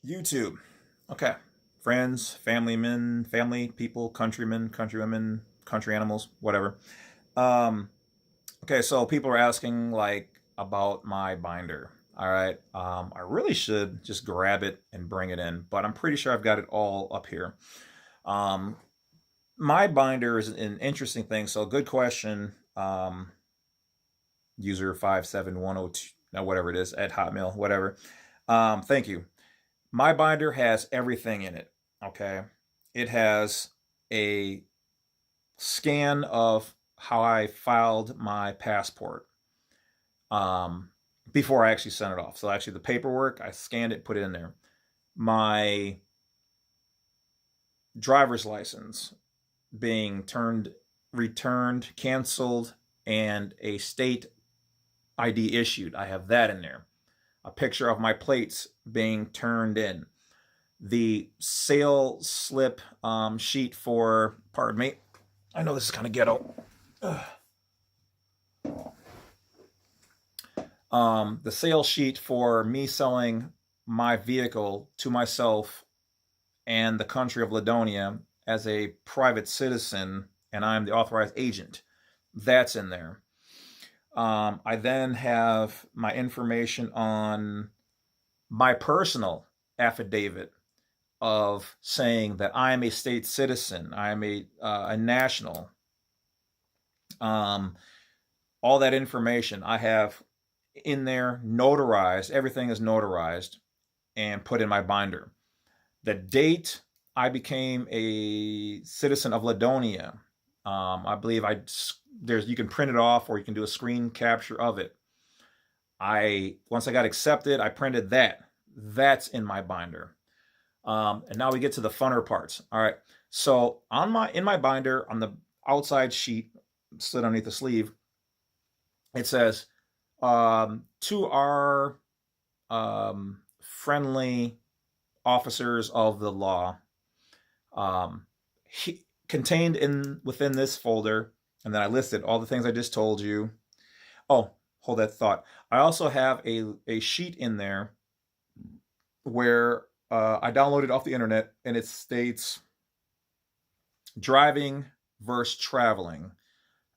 YouTube. Okay. Friends, family men, family people, countrymen, countrywomen, country animals, whatever. Um, okay, so people are asking like about my binder. All right. I really should just grab it and bring it in, but I'm pretty sure I've got it all up here. Um, my binder is an interesting thing. So good question. User 57102, no, whatever it is, at Hotmail, whatever. Thank you. My binder has everything in it. Okay. It has a scan of how I filed my passport um, before I actually sent it off. So actually, the paperwork, I scanned it, put it in there. My driver's license being returned, canceled, and a state ID issued. I have that in there. A picture of my plates being turned in. The sale slip sheet for, pardon me, I know this is kind of ghetto. The sale sheet for me selling my vehicle to myself and the country of Ladonia as a private citizen, and I'm the authorized agent. That's in there. I then have my information on my personal affidavit of saying that I am a state citizen, I am a national. Um, all that information I have in there, notarized. Everything is notarized and put in my binder. The date I became a citizen of Ladonia, I believe there's you can print it off or you can do a screen capture of it. I once I got accepted, I printed that. That's in my binder. And now we get to the funner parts. All right. So in my binder on the outside sheet, slid underneath the sleeve, it says to our friendly officers of the law, um, contained within this folder, and then I listed all the things I just told you. Oh, hold that thought. I also have a sheet in there where I downloaded off the internet, and it states driving versus traveling.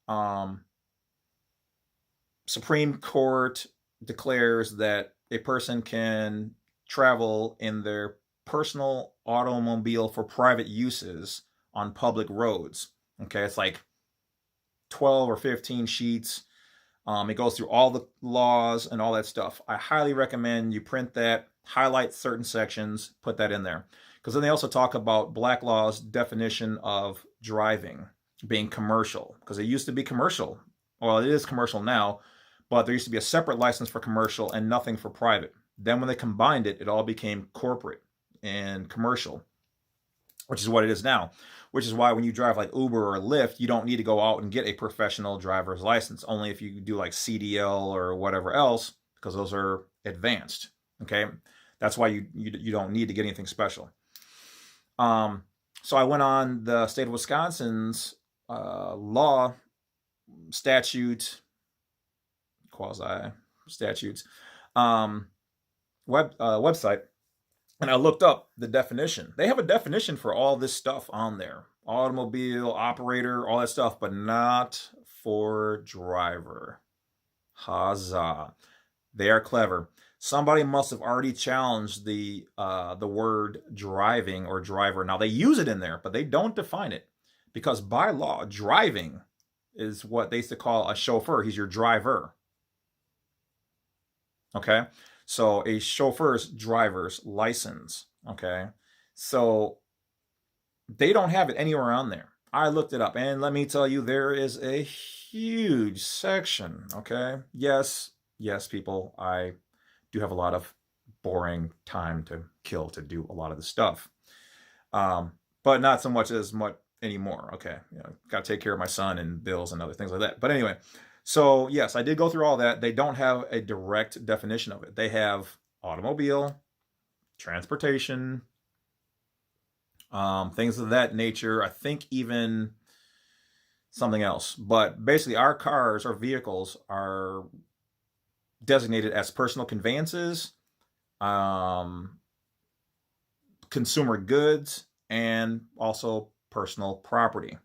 Um, Supreme Court declares that a person can travel in their personal automobile for private uses on public roads. Okay, it's like 12 or 15 sheets. It goes through all the laws and all that stuff. I highly recommend you print that, highlight certain sections, put that in there. Because then they also talk about Black Law's definition of driving being commercial. Because it used to be commercial. Well, it is commercial now, but there used to be a separate license for commercial and nothing for private. Then when they combined it, it all became corporate and commercial, which is what it is now. Which is why when you drive like Uber or Lyft, you don't need to go out and get a professional driver's license. Only if you do like CDL or whatever else, because those are advanced. Okay, that's why you don't need to get anything special. Um, so I went on the state of Wisconsin's law statute, quasi statutes, um, website, and I looked up the definition. They have a definition for all this stuff on there: automobile, operator, all that stuff, but not for driver. Huzzah. They are clever. Somebody must have already challenged the word driving or driver. Now they use it in there, but they don't define it because by law, driving is what they used to call a chauffeur. He's your driver. Okay, so a chauffeur's driver's license. Okay, so they don't have it anywhere on there. I looked it up, and let me tell you, there is a huge section. Okay, yes, people, I do have a lot of boring time to kill to do a lot of the stuff, but not so much as much anymore. Okay, got to take care of my son and bills and other things like that. But anyway, so yes, I did go through all that. They don't have a direct definition of it. They have automobile, transportation, things of that nature. I think even something else. But basically, our cars, our vehicles are designated as personal conveyances, um, consumer goods and also personal property.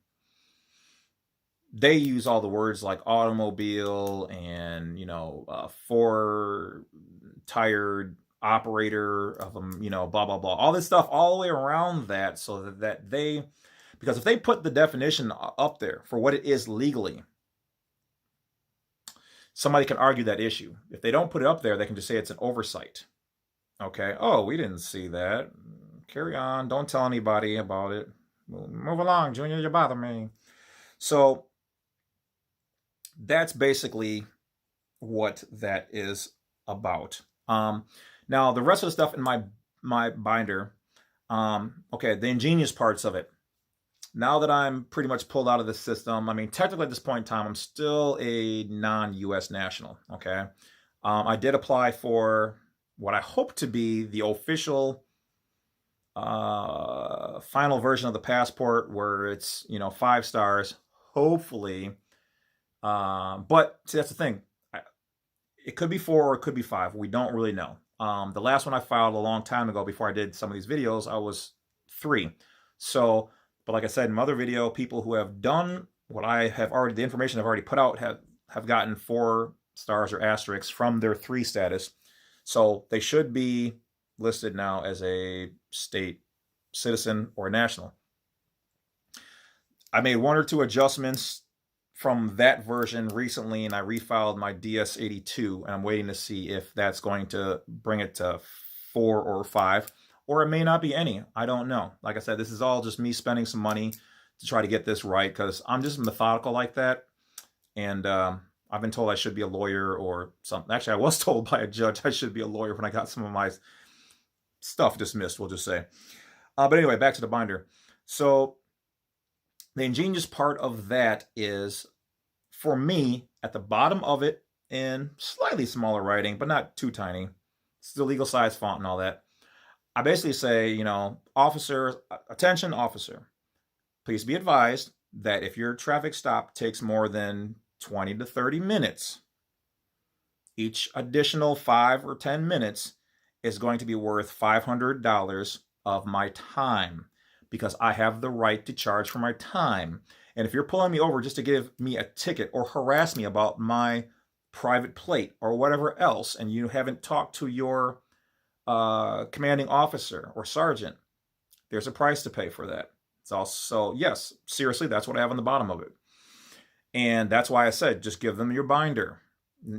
They use all the words like automobile and, four-tired operator of them, blah, blah, blah. All this stuff all the way around that, so that they, because if they put the definition up there for what it is legally, somebody can argue that issue. If they don't put it up there, they can just say it's an oversight. Okay, oh, we didn't see that. Carry on. Don't tell anybody about it. Move along, Junior, you bother me. So that's basically what that is about. Now, the rest of the stuff in my binder, okay, the ingenious parts of it. Now that I'm pretty much pulled out of the system, I mean, technically at this point in time, I'm still a non-U.S. national, okay? I did apply for what I hope to be the official final version of the passport, where it's, 5 stars, hopefully. But see, that's the thing. It could be 4 or it could be 5. We don't really know. The last one I filed a long time ago, before I did some of these videos, I was 3. So, but like I said in my other video, people who have done what I have already, the information I've already put out, have gotten 4 stars or asterisks from their 3 status. So they should be listed now as a state citizen or national. I made 1 or 2 adjustments from that version recently, and I refiled my DS82, and I'm waiting to see if that's going to bring it to 4 or 5, or it may not be any. I don't know. Like I said, this is all just me spending some money to try to get this right, because I'm just methodical like that, and I've been told I should be a lawyer or something. Actually, I was told by a judge I should be a lawyer when I got some of my stuff dismissed, we'll just say. But anyway, back to the binder. So the ingenious part of that is, for me, at the bottom of it, in slightly smaller writing, but not too tiny, it's the legal size font and all that, I basically say, officer, attention officer, please be advised that if your traffic stop takes more than 20 to 30 minutes, each additional 5 or 10 minutes is going to be worth $500 of my time, because I have the right to charge for my time. And if you're pulling me over just to give me a ticket or harass me about my private plate or whatever else, and you haven't talked to your commanding officer or sergeant, there's a price to pay for that. It's also, yes, seriously, that's what I have on the bottom of it. And that's why I said, just give them your binder.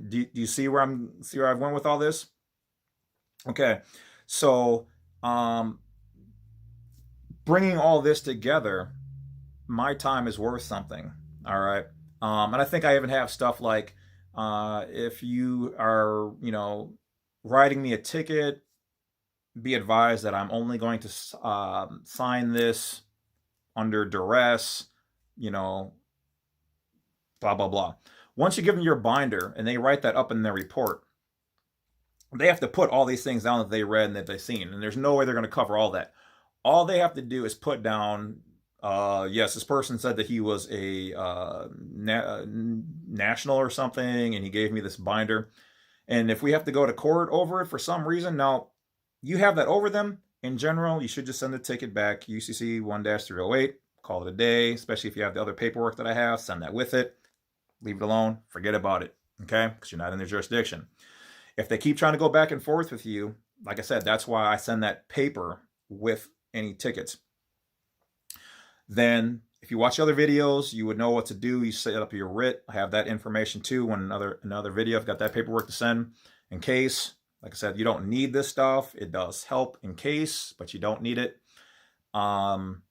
Do you see where I've went with all this? Okay, so bringing all this together, my time is worth something. All right, and I think I even have stuff like, if you are, writing me a ticket, be advised that I'm only going to sign this under duress, blah, blah, blah. Once you give them your binder and they write that up in their report, they have to put all these things down that they read and that they've seen. And there's no way they're going to cover all that. All they have to do is put down, yes, this person said that he was a national or something, and he gave me this binder. And if we have to go to court over it for some reason, now, you have that over them. In general, you should just send the ticket back, UCC 1-308, call it a day, especially if you have the other paperwork that I have, send that with it. Leave it alone, forget about it, okay? Because you're not in their jurisdiction. If they keep trying to go back and forth with you, like I said, that's why I send that paper with any tickets. Then, if you watch the other videos, you would know what to do. You set up your writ. I have that information too. When another video, I've got that paperwork to send in case. Like I said, you don't need this stuff. It does help in case, but you don't need it. And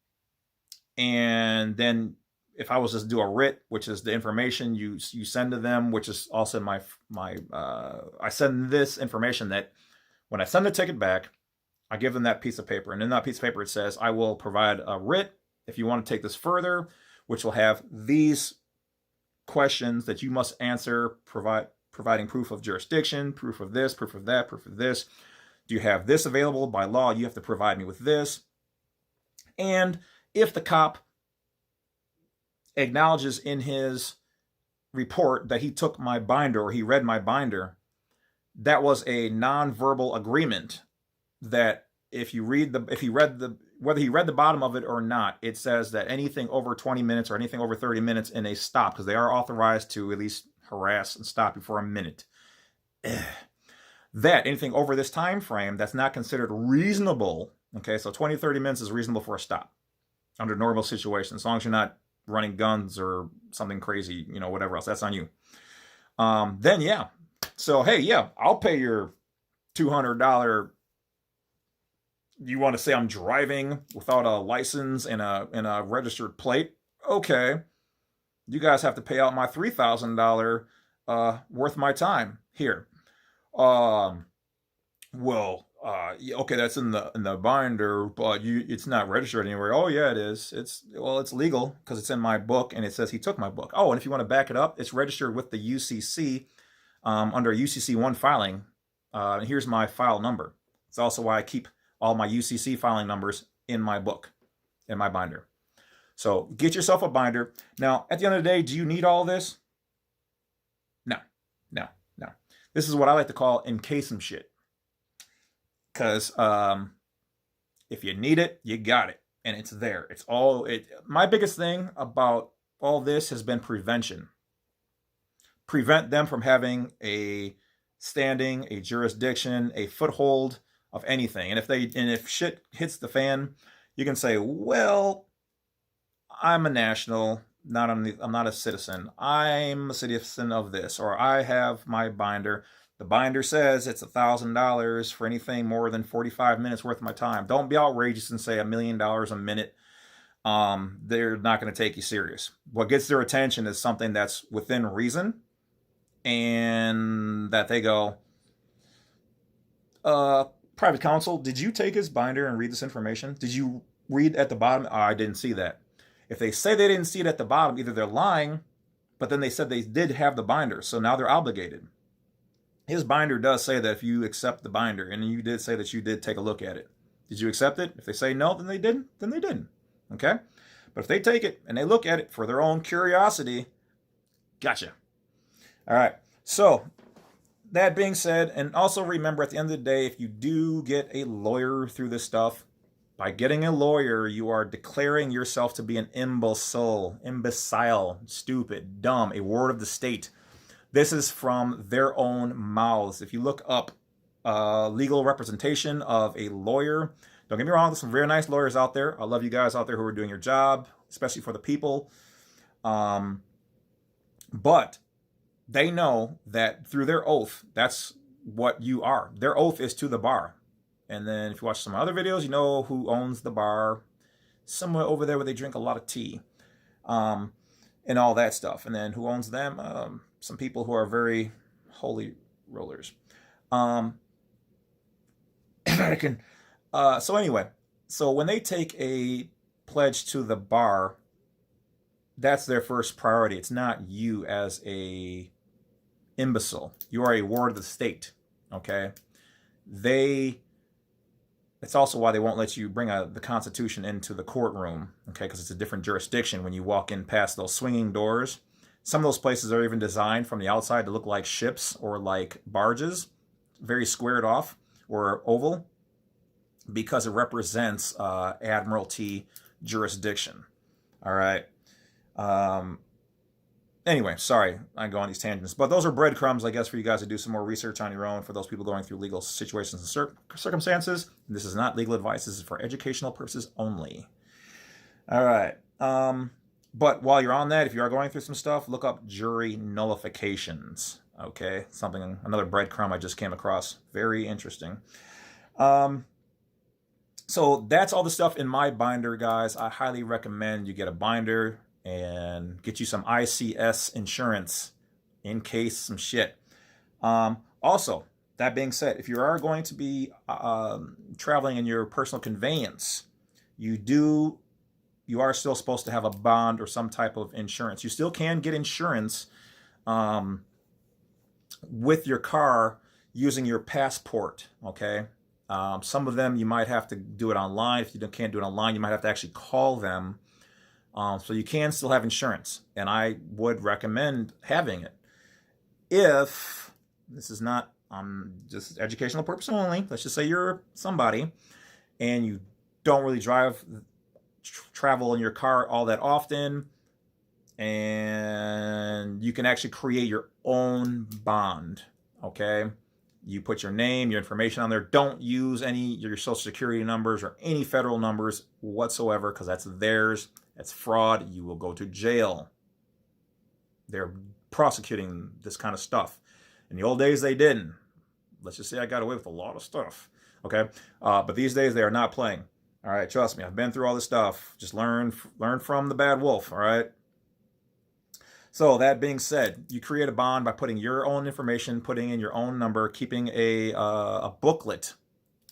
then, if I was just do a writ, which is the information you send to them, which is also I send this information that when I send the ticket back, I give them that piece of paper. And in that piece of paper, it says, I will provide a writ if you want to take this further, which will have these questions that you must answer, providing proof of jurisdiction, proof of this, proof of that, proof of this. Do you have this available? By law, you have to provide me with this. And if the cop acknowledges in his report that he took my binder or he read my binder, that was a non-verbal agreement that if you read the if he read the whether he read the bottom of it or not, it says that anything over 20 minutes or anything over 30 minutes in a stop, because they are authorized to at least harass and stop you for a minute. That anything over this time frame that's not considered reasonable. Okay, so 20 to 30 minutes is reasonable for a stop under normal situations, as long as you're not running guns or something crazy, whatever else. That's on you. Then yeah. So hey, yeah, I'll pay your $200. You want to say I'm driving without a license and a registered plate? Okay, you guys have to pay out my $3,000 worth of my time here. Well, okay, that's in the binder, but it's not registered anywhere. Oh yeah, it is. It's legal because it's in my book and it says he took my book. Oh, and if you want to back it up, it's registered with the UCC under UCC1 filing. Here's my file number. It's also why I keep all my UCC filing numbers in my book, in my binder. So get yourself a binder. Now, at the end of the day, do you need all this? No. This is what I like to call in case some shit. Because if you need it, you got it. And it's there. My biggest thing about all this has been prevention. Prevent them from having a standing, a jurisdiction, a foothold of anything. And if shit hits the fan, you can say, well, I'm a national, I'm not a citizen. I'm a citizen of this, or I have my binder. The binder says it's $1,000 for anything more than 45 minutes worth of my time. Don't be outrageous and say $1 million a minute. They're not going to take you serious. What gets their attention is something that's within reason, and that they go, private counsel, did you take his binder and read this information? Did you read at the bottom? Oh, I didn't see that. If they say they didn't see it at the bottom, either they're lying, but then they said they did have the binder, so now they're obligated. His binder does say that if you accept the binder, and you did say that you did take a look at it. Did you accept it? If they say no, then they didn't. Then they didn't. Okay? But if they take it and they look at it for their own curiosity, gotcha. All right. So that being said, and also remember at the end of the day, if you do get a lawyer through this stuff, by getting a lawyer, you are declaring yourself to be an imbecile, stupid, dumb, a ward of the state. This is from their own mouths. If you look up legal representation of a lawyer, don't get me wrong, there's some very nice lawyers out there. I love you guys out there who are doing your job, especially for the people. But they know that through their oath, that's what you are. Their oath is to the bar. And then if you watch some other videos, you know who owns the bar. Somewhere over there where they drink a lot of tea. And all that stuff. And then who owns them? Some people who are very holy rollers. So anyway, so when they take a pledge to the bar, that's their first priority. It's not you as a imbecile. You are a ward of the state. Okay? It's also why they won't let you bring the Constitution into the courtroom, okay? Because it's a different jurisdiction when you walk in past those swinging doors. Some of those places are even designed from the outside to look like ships or like barges, very squared off or oval, because it represents Admiralty jurisdiction. All right. Anyway, sorry, I go on these tangents. But those are breadcrumbs, I guess, for you guys to do some more research on your own for those people going through legal situations and circumstances. This is not legal advice. This is for educational purposes only. All right. But while you're on that, if you are going through some stuff, look up jury nullifications. Okay? Another breadcrumb I just came across. Very interesting. So that's all the stuff in my binder, guys. I highly recommend you get a binder and get you some ICS insurance in case some shit. Also, that being said, if you are going to be traveling in your personal conveyance, you are still supposed to have a bond or some type of insurance. You still can get insurance with your car using your passport, okay? Some of them you might have to do it online. If you can't do it online, you might have to actually call them. So you can still have insurance, and I would recommend having it. If this is not just educational purpose only, let's just say you're somebody, and you don't really travel in your car all that often, and you can actually create your own bond. Okay, you put your name, your information on there. Don't use any your social security numbers or any federal numbers whatsoever, because that's theirs. That's fraud. You will go to jail. They're prosecuting this kind of stuff. In the old days, they didn't. Let's just say I got away with a lot of stuff. Okay, but these days they are not playing. All right, trust me. I've been through all this stuff. Just learn from the bad wolf. All right. So that being said, you create a bond by putting your own information, putting in your own number, keeping a booklet,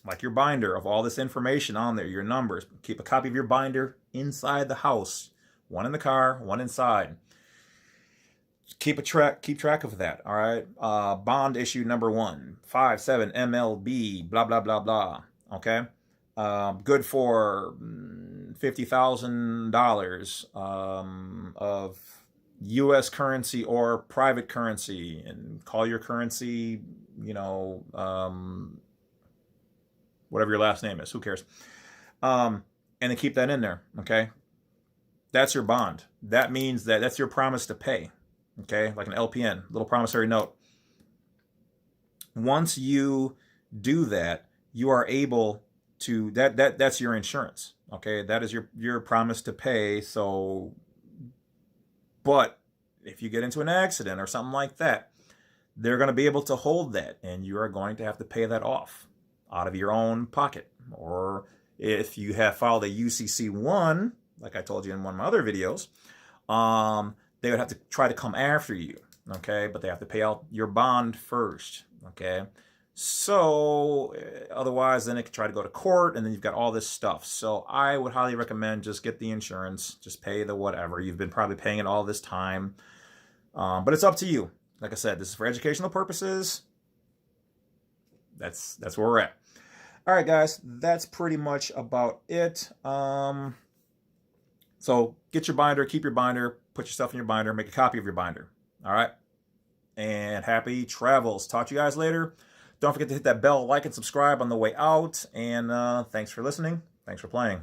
like your binder, of all this information on there, your numbers. Keep a copy of your binder inside the house, one in the car, one inside. Keep track of that. All right. Bond issue number 157 MLB, blah blah blah blah. Okay. Good for $50,000 of U.S. currency or private currency, and call your currency, whatever your last name is. Who cares? And then keep that in there. Okay. That's your bond. That means that's your promise to pay. Okay, like an LPN, little promissory note. Once you do that, you are able to that's your insurance. Okay, that is your promise to pay. So, but if you get into an accident or something like that, they're going to be able to hold that, and you are going to have to pay that off out of your own pocket. Or if you have filed a UCC-1, like I told you in one of my other videos, they would have to try to come after you, okay? But they have to pay out your bond first, okay? So otherwise, then it could try to go to court, and then you've got all this stuff. So I would highly recommend just get the insurance, just pay the whatever. You've been probably paying it all this time, but it's up to you. Like I said, this is for educational purposes. That's where we're at. All right, guys, that's pretty much about it. So get your binder, keep your binder, put your stuff in your binder, make a copy of your binder. All right. And happy travels. Talk to you guys later. Don't forget to hit that bell, like, and subscribe on the way out. And thanks for listening. Thanks for playing.